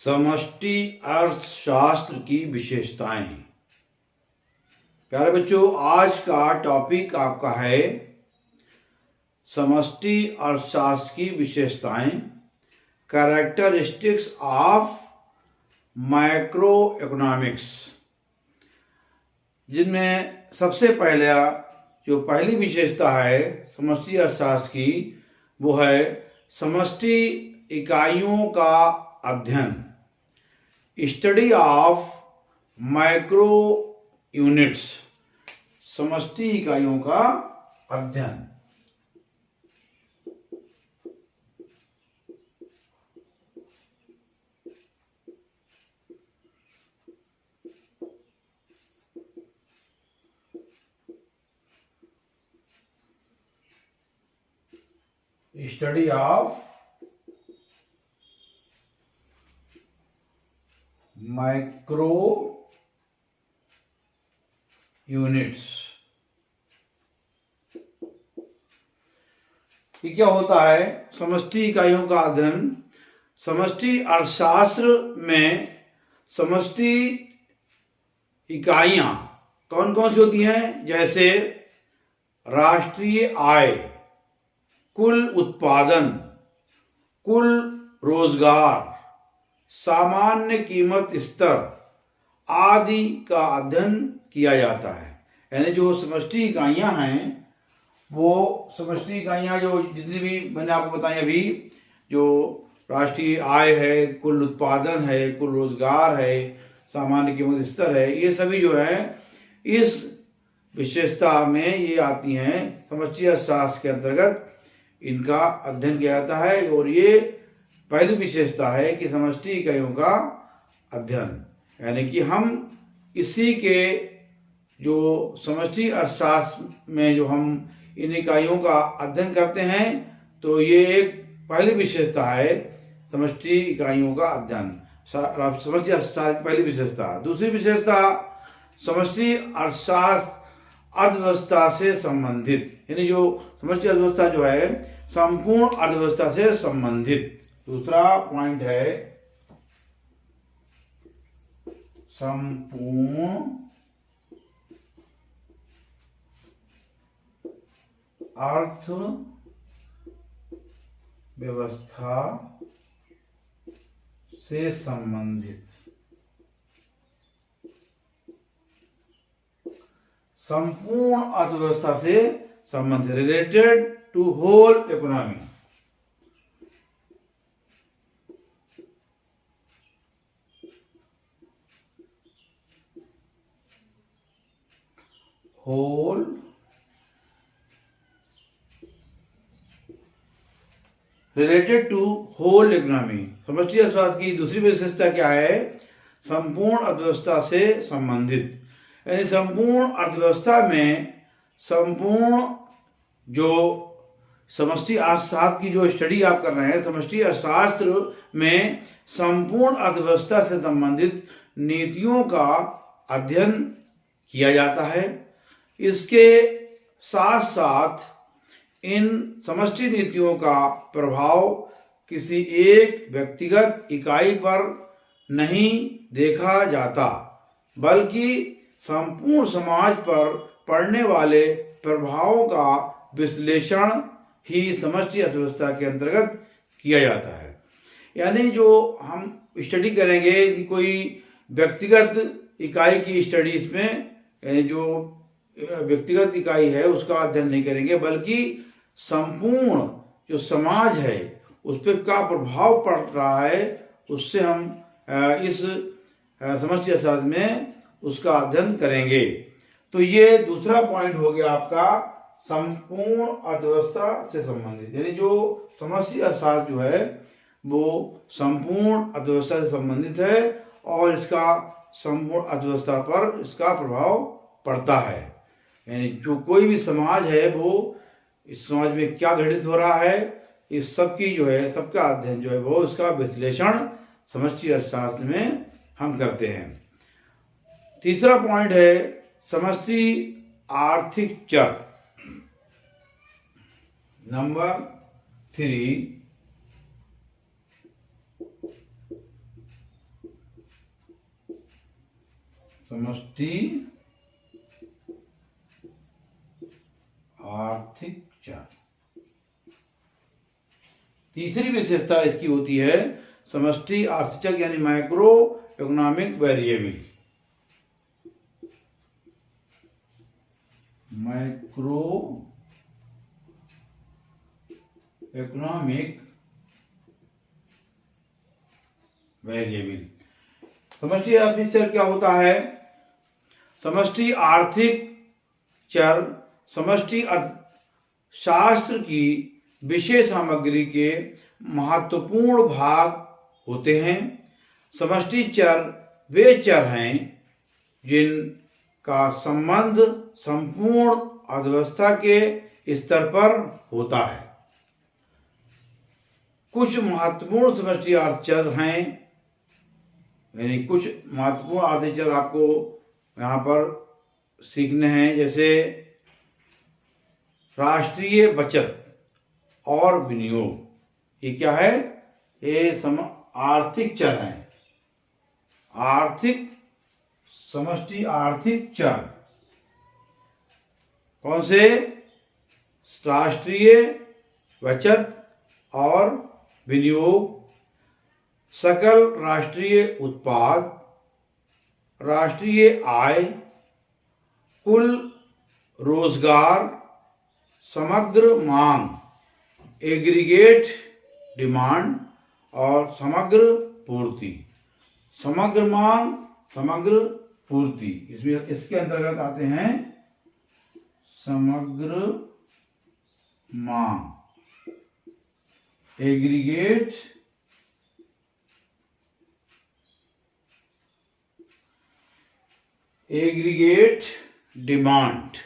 समष्टि अर्थशास्त्र की विशेषताएं। प्यारे बच्चों, आज का टॉपिक आपका है समष्टि अर्थशास्त्र की विशेषताएं, कैरेक्टरिस्टिक्स ऑफ माइक्रो इकोनॉमिक्स, जिनमें सबसे पहली विशेषता है समष्टि अर्थशास्त्र की, वो है समष्टि इकाइयों का अध्ययन, स्टडी ऑफ माइक्रो यूनिट्स, समष्टि इकाइयों का अध्ययन। Study of micro units. ये क्या होता है? समष्टि इकाइयों का अध्ययन। समष्टि अर्थशास्त्र में समष्टि इकाइयां कौन कौन सी होती हैं? जैसे राष्ट्रीय आय, कुल उत्पादन, कुल रोजगार, सामान्य कीमत स्तर आदि का अध्ययन किया जाता है। यानी जो समष्टि इकाइयां हैं, वो समष्टि इकाइयां जो जितनी भी मैंने आपको बताई अभी, जो राष्ट्रीय आय है, कुल उत्पादन है, कुल रोजगार है, सामान्य कीमत स्तर है, ये सभी जो है इस विशेषता में ये आती हैं। समष्टि अर्थशास्त्र के अंतर्गत इनका अध्ययन किया जाता है और ये पहली विशेषता है कि समष्टि इकाइयों का अध्ययन, यानी कि हम इसी के जो समष्टि अर्थशास्त्र में जो हम इन इकाइयों का अध्ययन करते हैं, तो ये एक पहली विशेषता है समष्टि इकाइयों का अध्ययन। समष्टि अर्थशास्त्र की पहली विशेषता। दूसरी विशेषता, समष्टि अर्थशास्त्र अर्थव्यवस्था से संबंधित, यानी जो समष्टि अर्थव्यवस्था जो है संपूर्ण अर्थव्यवस्था से संबंधित। दूसरा पॉइंट है संपूर्ण अर्थव्यवस्था से संबंधित। संपूर्ण अर्थव्यवस्था से संबंधित, related to whole economy. Whole related to whole economy. समष्टि अर्थशास्त्र की दूसरी विशेषता क्या है? संपूर्ण अर्थव्यवस्था से संबंधित, यानी संपूर्ण अर्थव्यवस्था में संपूर्ण जो समष्टि अर्थशास्त्र की जो स्टडी आप कर रहे हैं, समष्टि अर्थशास्त्र में संपूर्ण अर्थव्यवस्था से संबंधित नीतियों का अध्ययन किया जाता है। इसके साथ साथ इन समष्टि नीतियों का प्रभाव किसी एक व्यक्तिगत इकाई पर नहीं देखा जाता, बल्कि संपूर्ण समाज पर पड़ने वाले प्रभावों का विश्लेषण ही समष्टि अर्थव्यवस्था के अंतर्गत किया जाता है। यानी जो हम स्टडी करेंगे कि कोई व्यक्तिगत इकाई की स्टडी, इसमें जो व्यक्तिगत इकाई है उसका अध्ययन नहीं करेंगे, बल्कि संपूर्ण जो समाज है उस पर क्या प्रभाव पड़ रहा है, उससे हम इस समष्टि अर्थशास्त्र में उसका अध्ययन करेंगे। तो ये दूसरा पॉइंट हो गया आपका संपूर्ण अर्थव्यवस्था से संबंधित, यानी जो समष्टि अर्थशास्त्र जो है वो संपूर्ण अर्थव्यवस्था से संबंधित है और इसका संपूर्ण अर्थव्यवस्था पर इसका प्रभाव पड़ता है। यानी जो कोई भी समाज है, वो इस समाज में क्या घटित हो रहा है, इस सब की जो है सबका अध्ययन जो है वो इसका विश्लेषण समष्टि अर्थशास्त्र में हम करते हैं। तीसरा पॉइंट है समष्टि आर्थिक चर। नंबर 3, समष्टि आर्थिक चर। तीसरी विशेषता इसकी होती है समष्टि आर्थिक चर यानी micro economic variable. Micro economic variable. समष्टि आर्थिक चर क्या होता है? समष्टि आर्थिक चर समष्टि अर्थशास्त्र की विषय सामग्री के महत्वपूर्ण भाग होते हैं। समष्टि चर वे चर हैं जिनका संबंध संपूर्ण अर्थव्यवस्था के स्तर पर होता है। कुछ महत्वपूर्ण समष्टि आर्थिक चर हैं, यानी कुछ महत्वपूर्ण आर्थिक चर आपको यहाँ पर सीखने हैं, जैसे राष्ट्रीय बचत और विनियोग। ये क्या है? ये आर्थिक चर हैं। आर्थिक समष्टि आर्थिक चर कौन से? राष्ट्रीय बचत और विनियोग, सकल राष्ट्रीय उत्पाद, राष्ट्रीय आय, कुल रोजगार, समग्र मांग, एग्रीगेट डिमांड और समग्र पूर्ति। समग्र मांग, समग्र पूर्ति, इसमें इसके अंतर्गत आते हैं समग्र मांग, एग्रीगेट डिमांड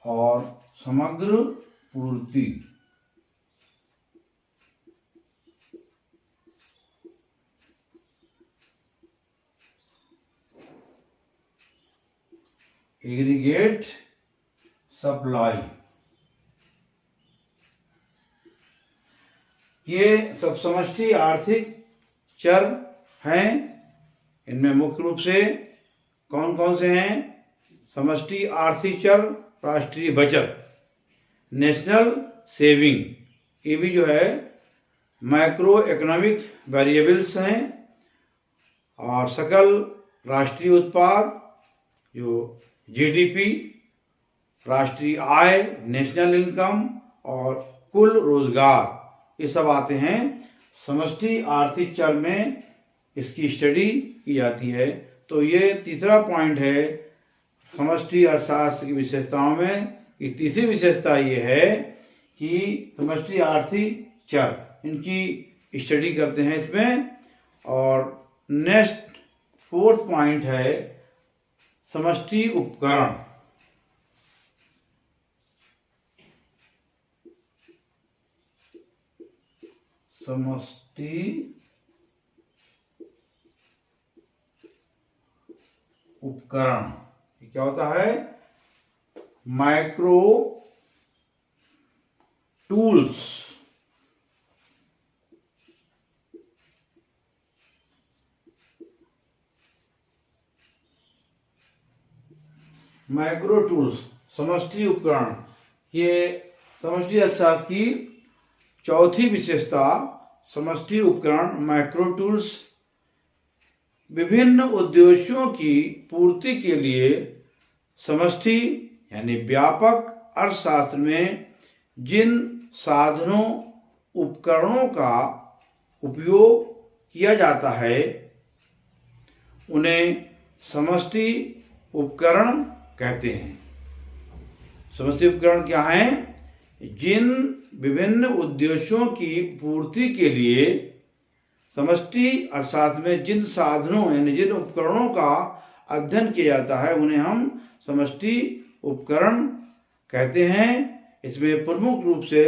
और समग्र पूर्ति। Aggregate supply. ये सब समष्टि आर्थिक चर हैं। इनमें मुख्य रूप से कौन कौन से हैं? समष्टि आर्थिक चर, राष्ट्रीय बचत, नेशनल सेविंग, ये भी जो है माइक्रो इकोनॉमिक वेरिएबल्स हैं। और सकल राष्ट्रीय उत्पाद जो जीडीपी, राष्ट्रीय आय, नेशनल इनकम और कुल रोजगार, ये सब आते हैं समष्टि आर्थिक चर में। इसकी स्टडी की जाती है। तो ये तीसरा पॉइंट है समष्टि अर्थशास्त्र की विशेषताओं में। कि तीसरी विशेषता ये है कि समष्टि आर्थिक चर, इनकी स्टडी करते हैं इसमें। और नेक्स्ट फोर्थ पॉइंट है समष्टि उपकरण। समष्टि उपकरण क्या होता है? Micro tools. माइक्रो टूल्स, समष्टि उपकरण। ये समष्टि अर्थशास्त्र की चौथी विशेषता समष्टि उपकरण, माइक्रो टूल्स, विभिन्न उद्देश्यों की पूर्ति के लिए समष्टि यानी व्यापक अर्थशास्त्र में जिन साधनों उपकरणों का उपयोग किया जाता है उन्हें समष्टि उपकरण कहते हैं। समष्टि उपकरण क्या हैं? जिन विभिन्न उद्देश्यों की पूर्ति के लिए समष्टि अर्थशास्त्र में जिन साधनों यानी जिन उपकरणों का अध्ययन किया जाता है उन्हें हम समष्टि उपकरण कहते हैं। इसमें प्रमुख रूप से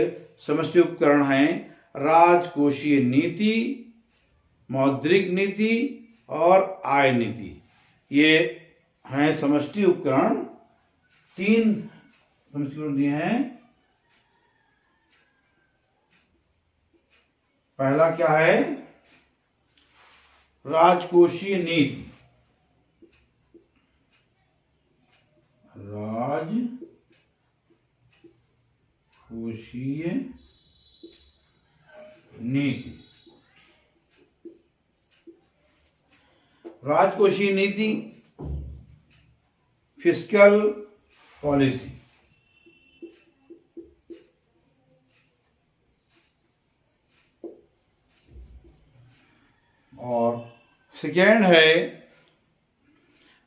समष्टि उपकरण हैं राजकोषीय नीति, मौद्रिक नीति और आय नीति। ये हैं समष्टि उपकरण। 3 समष्टि उपकरण दिए हैं। पहला क्या है? राजकोषीय नीति। राजकोषीय नीति। राजकोषीय नीति, फिस्कल पॉलिसी। और सेकेंड है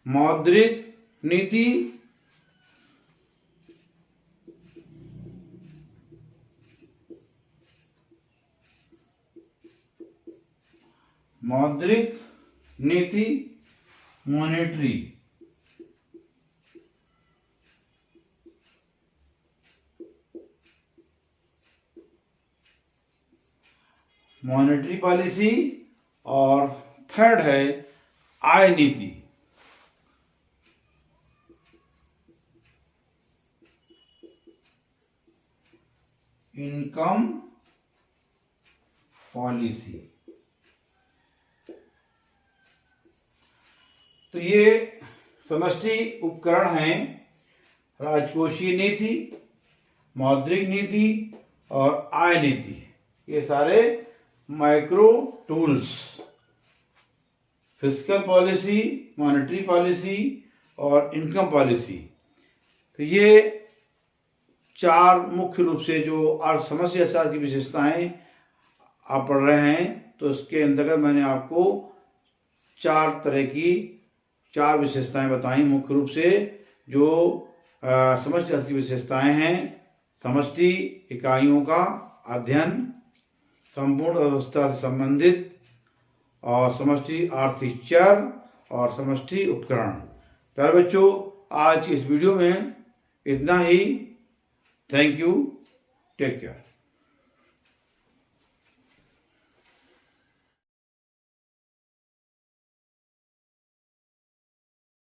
मौद्रिक नीति। मौद्रिक नीति, मॉनेटरी। Monetary policy. और थर्ड है आय नीति। Income policy. तो ये समष्टि उपकरण हैं, राजकोषीय नीति, मौद्रिक नीति और आय नीति। ये सारे micro tools, fiscal policy, monetary policy और इनकम पॉलिसी। तो ये चार मुख्य रूप से जो अर्थ समष्टि अर्थशास्त्र की विशेषताएं आप पढ़ रहे हैं, तो इसके अंतर्गत मैंने आपको चार तरह की चार विशेषताएं बताई मुख्य रूप से, जो समष्टि अर्थ की विशेषताएं हैं। समष्टि इकाइयों का अध्ययन, संपूर्ण अर्थव्यवस्था से संबंधित, और समष्टि आर्थिक चर और समष्टि उपकरण। प्यारे बच्चों, आज इस वीडियो में इतना ही। Thank you, take care.